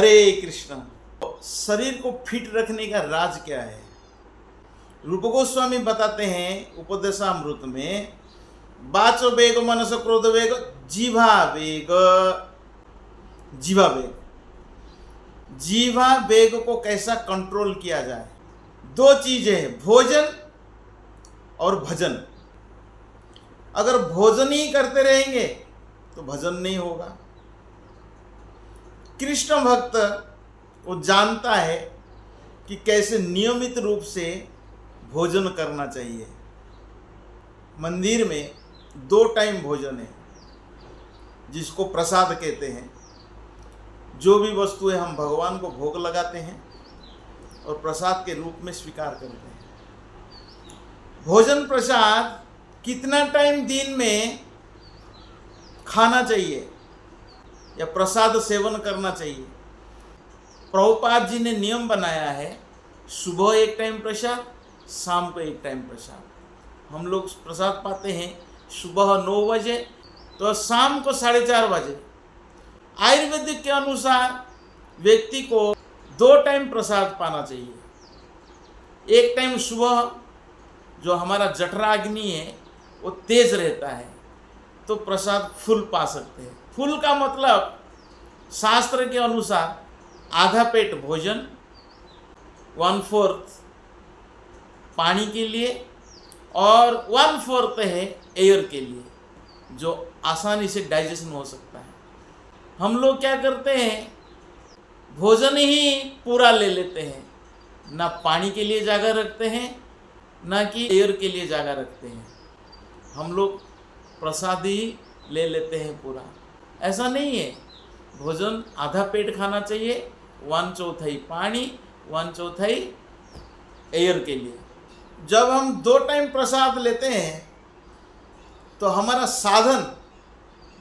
हरे कृष्ण। शरीर को फिट रखने का राज क्या है? रूप गोस्वामी बताते हैं उपदेशामृत में, वाचो वेग मनस क्रोध वेग जीवा वेग। जीवा वेग, जीवा वेग को कैसा कंट्रोल किया जाए? दो चीजें हैं, भोजन और भजन। अगर भोजन ही करते रहेंगे तो भजन नहीं होगा। कृष्ण भक्त वो जानता है कि कैसे नियमित रूप से भोजन करना चाहिए। मंदिर में 2 टाइम भोजन है, जिसको प्रसाद कहते हैं। जो भी वस्तुएं हम भगवान को भोग लगाते हैं और प्रसाद के रूप में स्वीकार करते हैं। भोजन प्रसाद कितना टाइम दिन में खाना चाहिए या प्रसाद सेवन करना चाहिए? प्रभुपाद जी ने नियम बनाया है, सुबह 1 टाइम प्रसाद, शाम को 1 टाइम प्रसाद। हम लोग प्रसाद पाते हैं सुबह 9 बजे तो शाम को 4:30 बजे। आयुर्वेदिक के अनुसार व्यक्ति को 2 टाइम प्रसाद पाना चाहिए। 1 टाइम सुबह, जो हमारा जठराग्नि है वो तेज रहता है तो प्रसाद फुल पा सकते हैं। फुल का मतलब शास्त्र के अनुसार आधा पेट भोजन, 1/4 पानी के लिए और 1/4 है एयर के लिए, जो आसानी से डाइजेशन हो सकता है। हम लोग क्या करते हैं, भोजन ही पूरा ले लेते हैं, ना पानी के लिए जगह रखते हैं ना कि एयर के लिए जगह रखते हैं। हम लोग प्रसाद ही ले लेते हैं पूरा। ऐसा नहीं है, भोजन आधा पेट खाना चाहिए, 1/4 पानी, 1/4 एयर के लिए। जब हम 2 टाइम प्रसाद लेते हैं तो हमारा साधन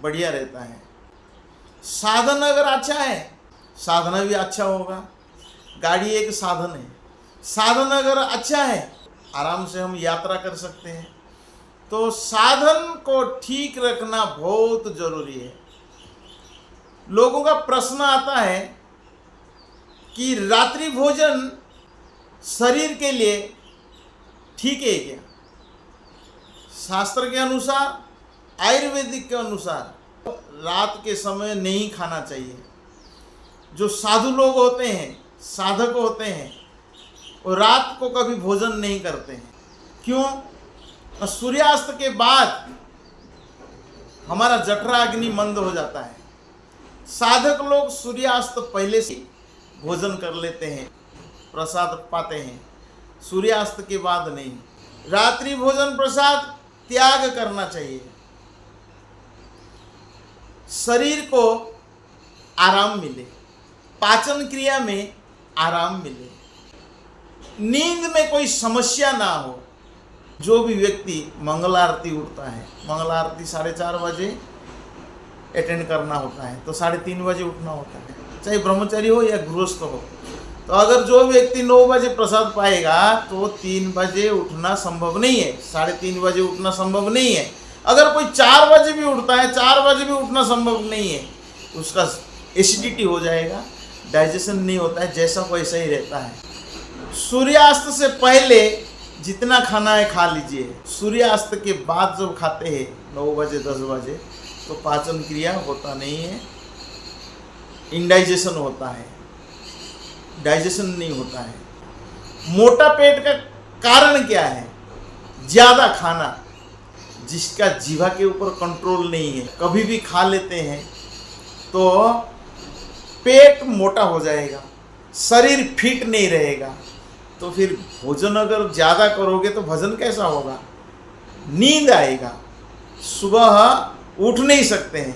बढ़िया रहता है। साधन अगर अच्छा है, साधना भी अच्छा होगा। गाड़ी एक साधन है, साधन अगर अच्छा है आराम से हम यात्रा कर सकते हैं। तो साधन को ठीक रखना बहुत जरूरी है। लोगों का प्रश्न आता है कि रात्रि भोजन शरीर के लिए ठीक है क्या? शास्त्र के अनुसार, आयुर्वेदिक के अनुसार रात के समय नहीं खाना चाहिए। जो साधु लोग होते हैं, साधक होते हैं, वो रात को कभी भोजन नहीं करते हैं। क्यों? सूर्यास्त के बाद हमारा जठराग्नि मंद हो जाता है। साधक लोग सूर्यास्त पहले से भोजन कर लेते हैं, प्रसाद पाते हैं, सूर्यास्त के बाद नहीं। रात्रि भोजन प्रसाद त्याग करना चाहिए। शरीर को आराम मिले, पाचन क्रिया में आराम मिले, नींद में कोई समस्या ना हो। जो भी व्यक्ति मंगल आरती उठता है, मंगल आरती 4:30 बजे अटेंड करना होता है तो 3:30 बजे उठना होता है, चाहे ब्रह्मचारी हो या गृहस्थ हो। तो अगर जो व्यक्ति 9 बजे प्रसाद पाएगा तो 3 बजे उठना संभव नहीं है, 3:30 बजे उठना संभव नहीं है। अगर कोई 4 बजे भी उठता है, 4 बजे भी उठना संभव नहीं है, उसका एसिडिटी हो जाएगा, डाइजेशन नहीं होता है, जैसा वैसा ही रहता है। सूर्यास्त से पहले जितना खाना है खा लीजिए। सूर्यास्त के बाद जब खाते हैं 9 बजे 10 बजे तो पाचन क्रिया होता नहीं है, इंडाइजेशन होता है, डाइजेशन नहीं होता है। मोटा पेट का कारण क्या है? ज़्यादा खाना, जिसका जीवा के ऊपर कंट्रोल नहीं है। कभी भी खा लेते हैं तो पेट मोटा हो जाएगा, शरीर फिट नहीं रहेगा। तो फिर भोजन अगर ज़्यादा करोगे तो भजन कैसा होगा? नींद आएगा, सुबह उठ नहीं सकते हैं,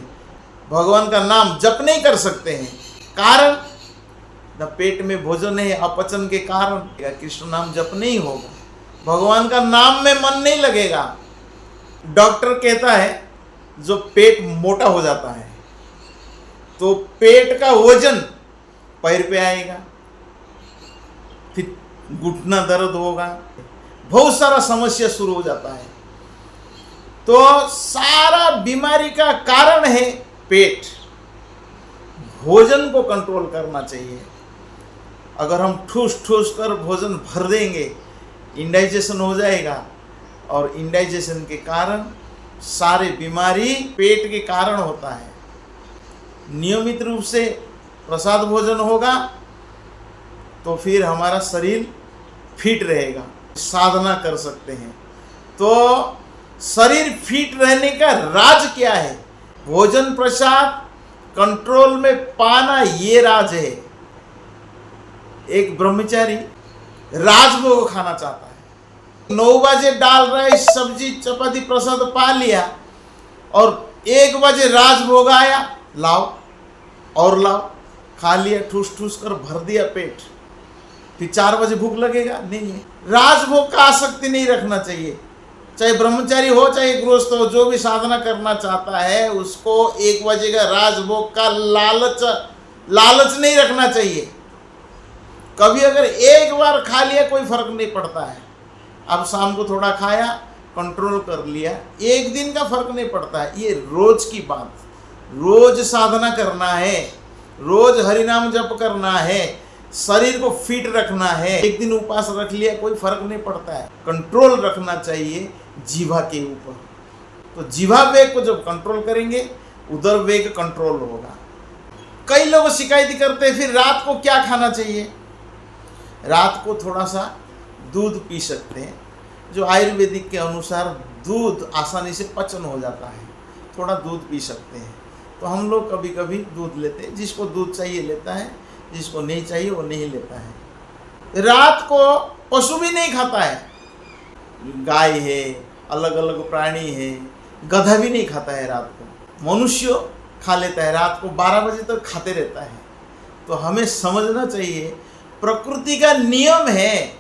भगवान का नाम जप नहीं कर सकते हैं। कारण न पेट में भोजन है, अपचन के कारण कृष्ण नाम जप नहीं होगा, भगवान का नाम में मन नहीं लगेगा। डॉक्टर कहता है जो पेट मोटा हो जाता है तो पेट का वजन पैर पे आएगा, फिर घुटना दर्द होगा, बहुत सारा समस्या शुरू हो जाता है। तो सारा बीमारी का कारण है पेट। भोजन को कंट्रोल करना चाहिए। अगर हम ठूस ठूस कर भोजन भर देंगे, इंडाइजेशन हो जाएगा, और इंडाइजेशन के कारण सारे बीमारी पेट के कारण होता है। नियमित रूप से प्रसाद भोजन होगा तो फिर हमारा शरीर फिट रहेगा, साधना कर सकते हैं। तो शरीर फिट रहने का राज क्या है? भोजन प्रसाद कंट्रोल में पाना, ये राज है। एक ब्रह्मचारी राजभोग खाना चाहता है, 9 बजे दाल राइस सब्जी चपाती प्रसाद पा लिया, और 1 बजे राजभोग आया, लाओ और लाओ, खा लिया, ठूस ठूस कर भर दिया पेट। फिर 4 बजे भूख लगेगा? नहीं है। राजभोग का आसक्ति नहीं रखना चाहिए। चाहे ब्रह्मचारी हो चाहे गृहस्थ हो, जो भी साधना करना चाहता है उसको 1 बजे का राजभोग का लालच नहीं रखना चाहिए। कभी अगर एक बार खा लिया कोई फर्क नहीं पड़ता है। अब शाम को थोड़ा खाया, कंट्रोल कर लिया, 1 दिन का फर्क नहीं पड़ता है। ये रोज की बात, रोज साधना करना है, रोज हरिनाम जप करना है, शरीर को फिट रखना है। 1 दिन उपवास रख लिया कोई फर्क नहीं पड़ता है। कंट्रोल रखना चाहिए जीवा के ऊपर। तो जीवा वेग को जब कंट्रोल करेंगे, उदर वेग कंट्रोल होगा। कई लोग शिकायत करते हैं, फिर रात को क्या खाना चाहिए? रात को थोड़ा सा दूध पी सकते हैं। जो आयुर्वेदिक के अनुसार दूध आसानी से पचन हो जाता है, थोड़ा दूध पी सकते हैं। तो हम लोग कभी कभी दूध लेते हैं, जिसको दूध चाहिए लेता है, जिसको नहीं चाहिए वो नहीं लेता है। रात को पशु भी नहीं खाता है, गाय है, अलग अलग प्राणी है, गधा भी नहीं खाता है रात को। मनुष्य खा लेता है, रात को 12 बजे तक खाते रहता है। तो हमें समझना चाहिए प्रकृति का नियम है,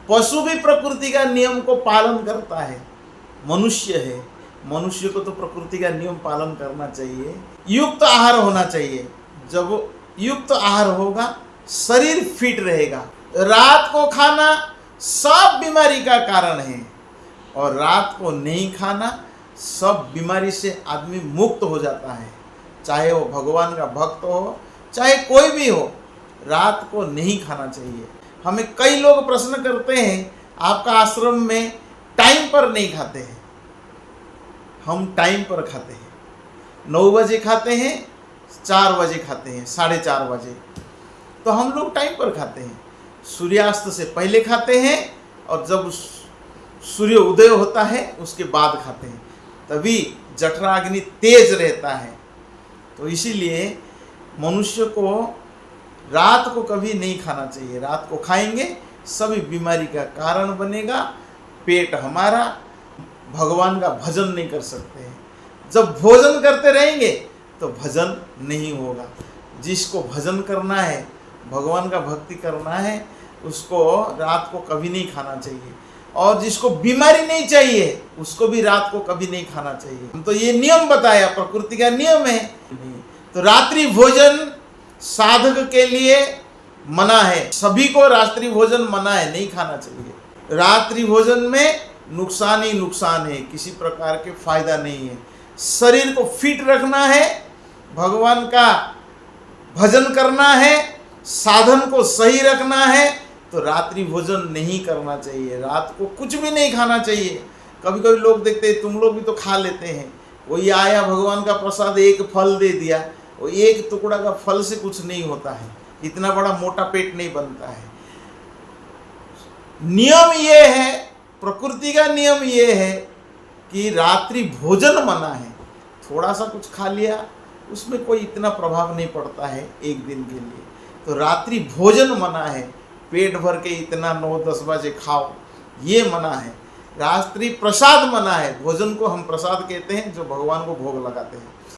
पशु भी प्रकृति का नियम को पालन करता है। मनुष्य है, मनुष्य को तो प्रकृति का नियम पालन करना चाहिए। युक्त आहार होना चाहिए। जब युक्त आहार होगा शरीर फिट रहेगा। रात को खाना सब बीमारी का कारण है, और रात को नहीं खाना सब बीमारी से आदमी मुक्त हो जाता है। चाहे वो भगवान का भक्त हो चाहे कोई भी हो, रात को नहीं खाना चाहिए। हमें कई लोग प्रश्न करते हैं, आपका आश्रम में टाइम पर नहीं खाते हैं। हम टाइम पर खाते हैं, 9 बजे खाते हैं, 4 बजे खाते हैं, 4:30 बजे। तो हम लोग टाइम पर खाते हैं। सूर्यास्त से पहले खाते हैं, और जब सूर्य उदय होता है उसके बाद खाते हैं, तभी जठराग्नि तेज रहता है। तो इसीलिए मनुष्य को रात को कभी नहीं खाना चाहिए। रात को खाएंगे सभी बीमारी का कारण बनेगा। पेट हमारा, भगवान का भजन नहीं कर सकते हैं। जब भोजन करते रहेंगे तो भजन नहीं होगा। जिसको भजन करना है, भगवान का भक्ति करना है, उसको रात को कभी नहीं खाना चाहिए। और जिसको बीमारी नहीं चाहिए उसको भी रात को कभी नहीं खाना चाहिए। तो ये नियम बताया, प्रकृति का नियम है। तो रात्रि भोजन साधक के लिए मना है। सभी को रात्रि भोजन मना है, नहीं खाना चाहिए। रात्रि भोजन में नुकसान ही नुकसान है, किसी प्रकार के फायदा नहीं है। शरीर को फिट रखना है, भगवान का भजन करना है, साधन को सही रखना है, तो रात्रि भोजन नहीं करना चाहिए। रात को कुछ भी नहीं खाना चाहिए। कभी कभी लोग देखते हैं, तुम लोग भी तो खा लेते हैं, कोई आया भगवान का प्रसाद, एक फल दे दिया, वो एक टुकड़ा का फल से कुछ नहीं होता है, इतना बड़ा मोटा पेट नहीं बनता है। नियम ये है, प्रकृति का नियम ये है कि रात्रि भोजन मना है। थोड़ा सा कुछ खा लिया, उसमें कोई इतना प्रभाव नहीं पड़ता है 1 दिन के लिए। तो रात्रि भोजन मना है, पेट भर के इतना 9-10 बजे खाओ, ये मना है। रात्रि प्रसाद मना है, भोजन को हम प्रसाद कहते हैं जो भगवान को भोग लगाते हैं।